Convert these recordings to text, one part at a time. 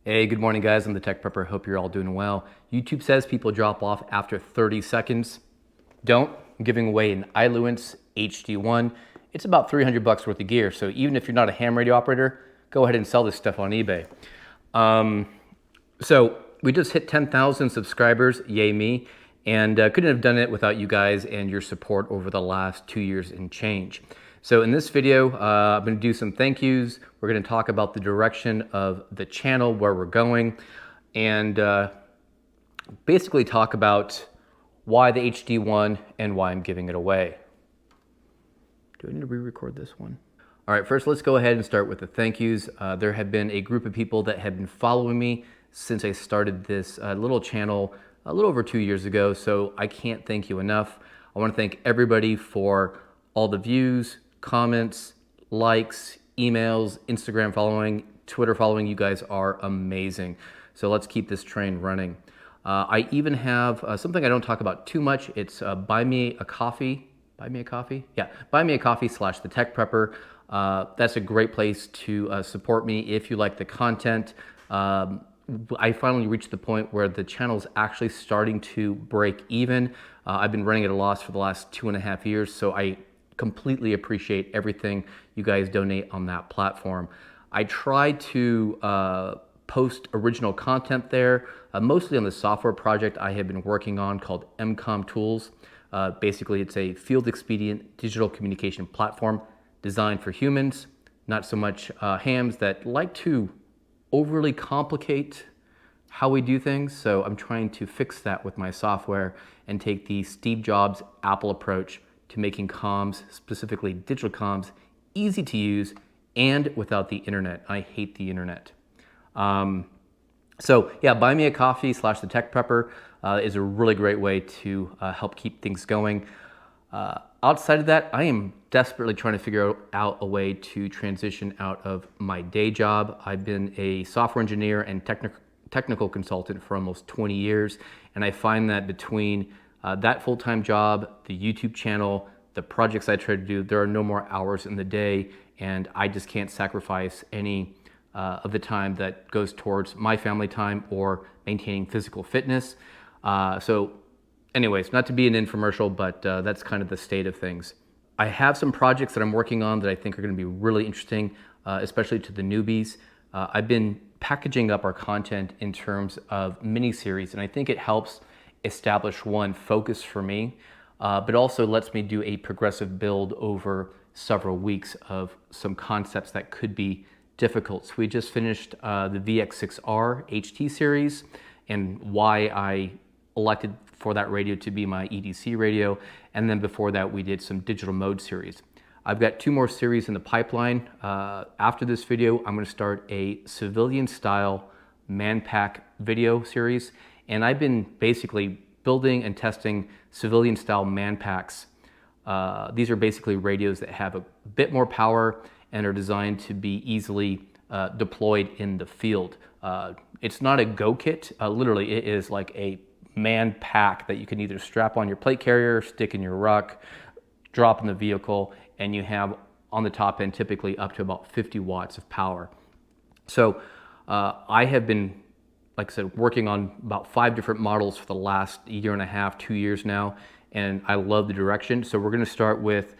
Hey, good morning guys, I'm the Tech Prepper, hope you're all doing well. YouTube says people drop off after 30 seconds. Don't. I'm giving away an Ailunce HD1. It's about 300 bucks worth of gear, so even if you're not a ham radio operator, go ahead and sell this stuff on eBay. So we just hit 10,000 subscribers, yay me, and couldn't have done it without you guys and your support over the last 2 years and change. So in this video, I'm going to do some thank yous. We're going to talk about the direction of the channel, where we're going, and basically talk about why the HD1 and why I'm giving it away. Do I need to re-record this one? All right, first let's go ahead and start with the thank yous. There have been a group of people that have been following me since I started this little channel a little over 2 years ago, so I can't thank you enough. I want to thank everybody for all the views, comments, likes, emails, Instagram following, Twitter following. You guys are amazing. So let's keep this train running. I even have something I don't talk about too much. It's Buy Me a Coffee. Buy Me a Coffee? Yeah, Buy Me a Coffee / The Tech Prepper. That's a great place to support me if you like the content. I finally reached the point where the channel's actually starting to break even. I've been running at a loss for the last 2.5 years, so I completely appreciate everything you guys donate on that platform. I try to post original content there, mostly on the software project I have been working on called MCOM Tools. Basically, it's a field expedient digital communication platform designed for humans, not so much hams that like to overly complicate how we do things. So I'm trying to fix that with my software and take the Steve Jobs Apple approach to making comms, specifically digital comms, easy to use and without the internet. I hate the internet. So yeah, Buy Me a Coffee / The Tech Prepper is a really great way to help keep things going. Outside of that, I am desperately trying to figure out a way to transition out of my day job. I've been a software engineer and technical consultant for almost 20 years, and I find that between that full-time job, the YouTube channel, the projects I try to do, there are no more hours in the day, and I just can't sacrifice any of the time that goes towards my family time or maintaining physical fitness. So anyways, not to be an infomercial, but that's kind of the state of things. I have some projects that I'm working on that I think are going to be really interesting, especially to the newbies. I've been packaging up our content in terms of mini-series, and I think it helps establish one focus for me, but also lets me do a progressive build over several weeks of some concepts that could be difficult. So we just finished the VX6R HT series and why I elected for that radio to be my EDC radio, and then before that we did some digital mode series. I've got 2 more series in the pipeline. After this video, I'm going to start a civilian style manpack video series, and I've been basically building and testing civilian style manpacks. These are basically radios that have a bit more power and are designed to be easily deployed in the field. It's not a go kit, literally it is like a man pack that you can either strap on your plate carrier, stick in your ruck, drop in the vehicle, and you have on the top end typically up to about 50 watts of power. So I have been, like I said, working on about 5 different models for the last 1.5 to 2 years now, and I love the direction. So we're going to start with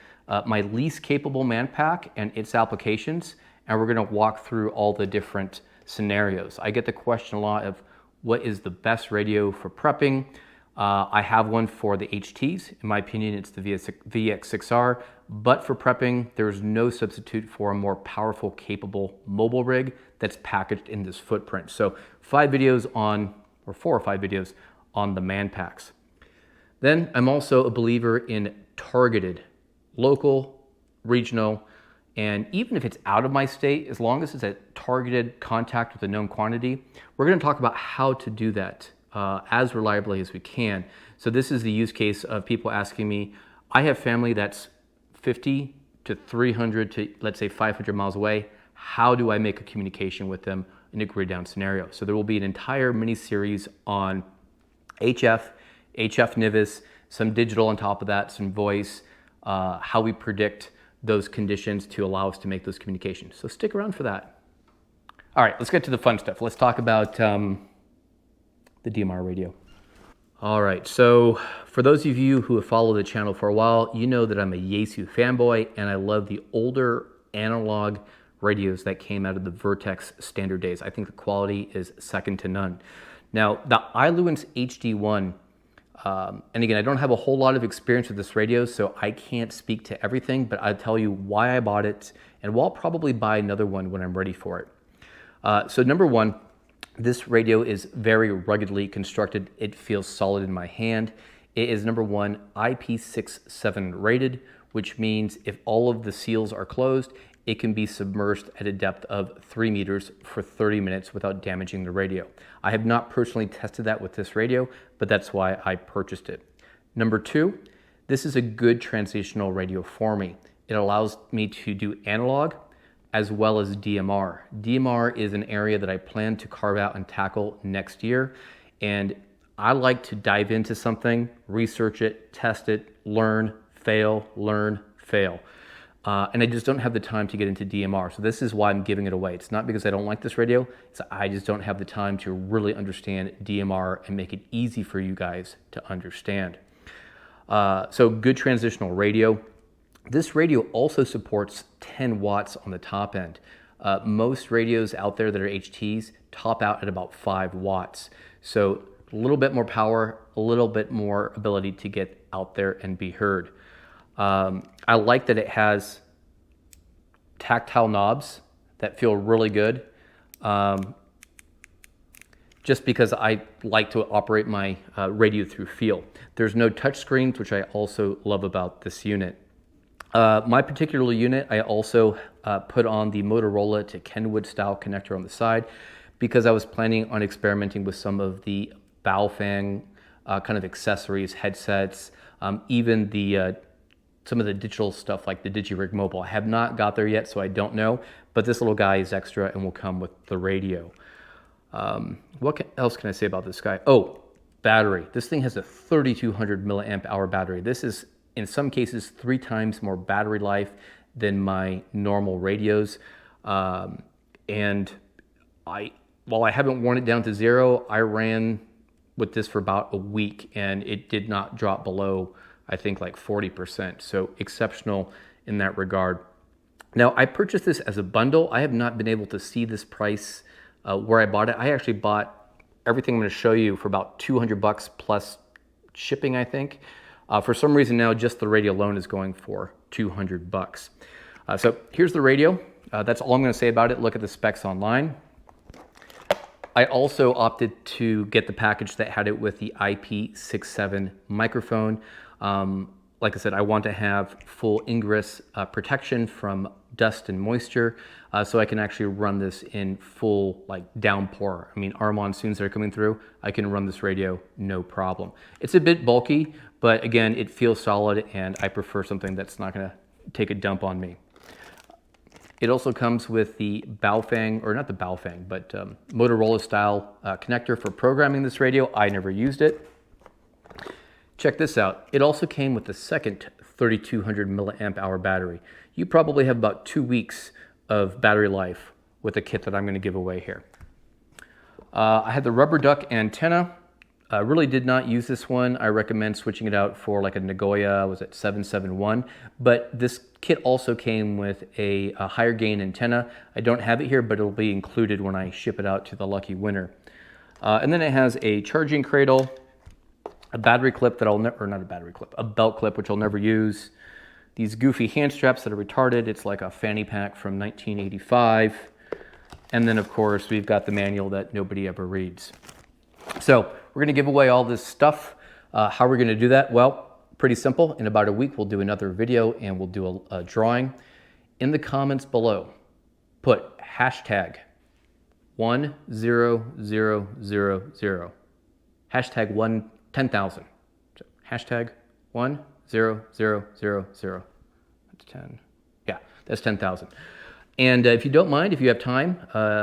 my least capable man pack and its applications, and we're going to walk through all the different scenarios. I get the question a lot of what is the best radio for prepping. I have one for the HTs. In my opinion, it's the VX6R, but for prepping, there's no substitute for a more powerful, capable mobile rig that's packaged in this footprint. So 4 or 5 videos on the man packs. Then I'm also a believer in targeted, local, regional, and even if it's out of my state, as long as it's a targeted contact with a known quantity, we're going to talk about how to do that as reliably as we can. So this is the use case of people asking me, I have family that's 50 to 300 to let's say 500 miles away. How do I make a communication with them in a grid down scenario? So there will be an entire mini series on HF NIVIS, some digital on top of that, some voice, how we predict those conditions to allow us to make those communications. So stick around for that. All right, let's get to the fun stuff. Let's talk about the DMR radio. All right, so for those of you who have followed the channel for a while, you know that I'm a Yaesu fanboy and I love the older analog radios that came out of the Vertex standard days. I think the quality is second to none. Now, the Ailunce HD1, and again, I don't have a whole lot of experience with this radio, so I can't speak to everything, but I'll tell you why I bought it, and we'll probably buy another one when I'm ready for it. So number one, this radio is very ruggedly constructed. It feels solid in my hand. It is number one IP67 rated, which means if all of the seals are closed, it can be submerged at a depth of 3 meters for 30 minutes without damaging the radio. I have not personally tested that with this radio, but that's why I purchased it. Number two, this is a good transitional radio for me. It allows me to do analog as well as DMR. DMR is an area that I plan to carve out and tackle next year. And I like to dive into something, research it, test it, learn, fail. And I just don't have the time to get into DMR. So this is why I'm giving it away. It's not because I don't like this radio, it's I just don't have the time to really understand DMR and make it easy for you guys to understand. So good transitional radio. This radio also supports 10 watts on the top end. Most radios out there that are HTs top out at about 5 watts. So a little bit more power, a little bit more ability to get out there and be heard. I like that it has tactile knobs that feel really good. Just because I like to operate my radio through feel. There's no touch screens, which I also love about this unit. My particular unit, I also put on the Motorola to Kenwood style connector on the side because I was planning on experimenting with some of the Baofeng kind of accessories, headsets, even the some of the digital stuff like the DigiRig Mobile. I have not got there yet, so I don't know, but this little guy is extra and will come with the radio. What else can I say about this guy? Oh, battery. This thing has a 3200 milliamp hour battery. This is in some cases 3 times more battery life than my normal radios. And while I haven't worn it down to 0, I ran with this for about a week and it did not drop below, I think, like 40%. So exceptional in that regard. Now, I purchased this as a bundle. I have not been able to see this price where I bought it. I actually bought everything I'm going to show you for about $200 plus shipping, I think. For some reason now, just the radio alone is going for $200. So here's the radio. That's all I'm going to say about it. Look at the specs online. I also opted to get the package that had it with the IP67 microphone. Like I said, I want to have full ingress protection from dust and moisture, so I can actually run this in full like downpour. I mean, our monsoons that are coming through, I can run this radio no problem. It's a bit bulky, but again, it feels solid and I prefer something that's not gonna take a dump on me. It also comes with the Baofeng, or not the Baofeng, but Motorola style connector for programming this radio. I never used it. Check this out. It also came with the second 3200 milliamp hour battery. You probably have about 2 weeks of battery life with the kit that I'm going to give away here. I had the rubber duck antenna. I really did not use this one. I recommend switching it out for like a Nagoya, was it 771? But this kit also came with a higher gain antenna. I don't have it here, but it'll be included when I ship it out to the lucky winner. And then it has a charging cradle, a battery clip that I'll never, or not a battery clip, a belt clip, which I'll never use. These goofy hand straps that are retarded. It's like a fanny pack from 1985. And then of course, we've got the manual that nobody ever reads. So we're gonna give away all this stuff. How are we gonna do that? Well, pretty simple. In about a week, we'll do another video and we'll do a drawing. In the comments below, put hashtag 10000. Hashtag 10,000. So hashtag 10000. That's 10. Yeah, that's 10,000. And if you don't mind, if you have time,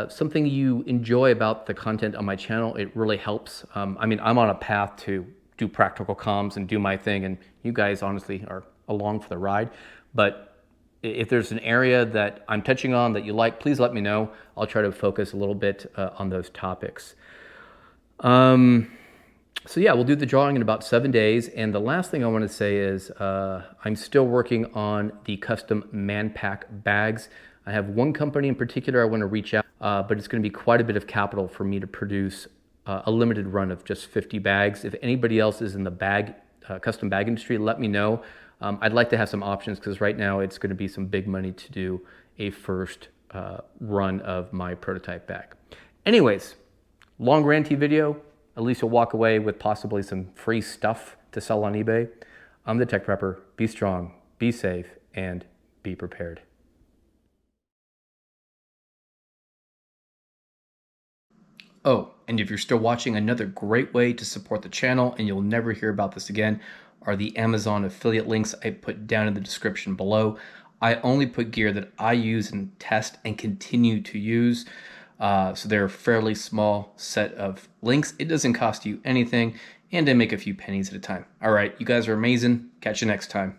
something you enjoy about the content on my channel, it really helps. I mean, I'm on a path to do practical comms and do my thing, and you guys honestly are along for the ride. But if there's an area that I'm touching on that you like, please let me know. I'll try to focus a little bit on those topics. So yeah, we'll do the drawing in about 7 days. And the last thing I want to say is I'm still working on the custom man pack bags. I have one company in particular I want to reach out, but it's going to be quite a bit of capital for me to produce a limited run of just 50 bags. If anybody else is in the custom bag industry, let me know. I'd like to have some options because right now it's going to be some big money to do a first run of my prototype bag. Anyways, long ranty video. At least you'll walk away with possibly some free stuff to sell on eBay. I'm the Tech Prepper. Be strong, be safe, and be prepared. Oh, and if you're still watching, another great way to support the channel, and you'll never hear about this again, are the Amazon affiliate links I put down in the description below. I only put gear that I use and test and continue to use. So they're a fairly small set of links. It doesn't cost you anything, and I make a few pennies at a time. All right, you guys are amazing. Catch you next time.